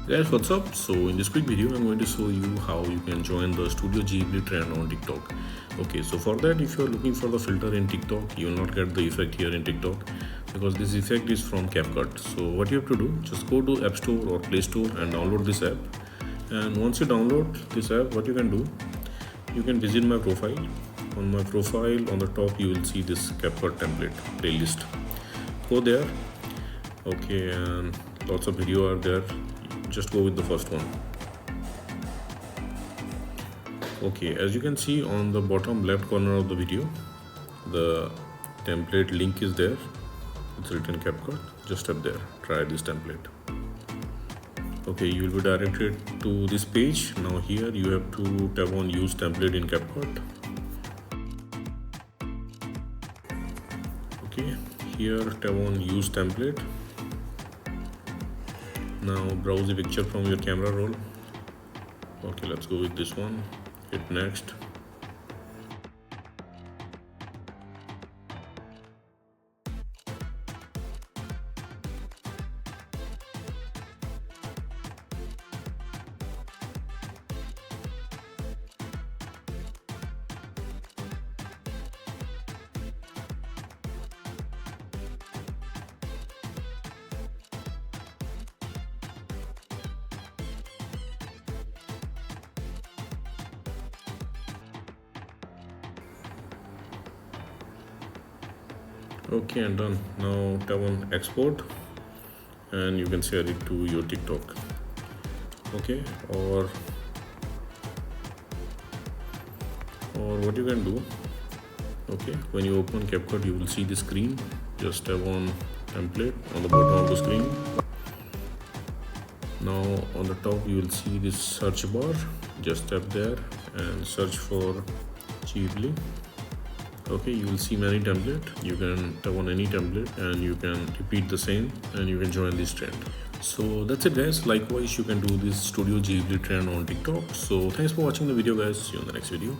Guys, what's up? So in this quick video I'm going to show you how you can join the Studio Ghibli trend on TikTok. Okay, so for that, if you are looking for the filter in TikTok, you will not get the effect here in TikTok because this effect is from CapCut. So what you have to do, just go to App Store or Play Store and download this app. And once you download this app, what you can do, you can visit my profile. On my profile on the top you will see this CapCut template playlist. Go there. Okay, and lots of video are there. Just go with the first one. Okay, as you can see on the bottom left corner of the video, the template link is there. It's written CapCut. Just tap there. Try this template. Okay, you will be directed to this page. Now here you have to tap on use template in CapCut. Okay, here tap on use template. Now browse the picture from your camera roll. Okay, let's go with this one. Hit next. Okay, and done. Now tap on export and you can share it to your TikTok. Okay, or what you can do, okay, when you open CapCut you will see the screen. Just tap on template on the bottom of the screen. Now on the top you will see this search bar. Just tap there and search for Ghibli. Okay, you will see many templates. You can tap on any template and you can repeat the same and you can join this trend. So that's it guys. Likewise, you can do this Studio Ghibli trend on TikTok. So thanks for watching the video guys. See you in the next video.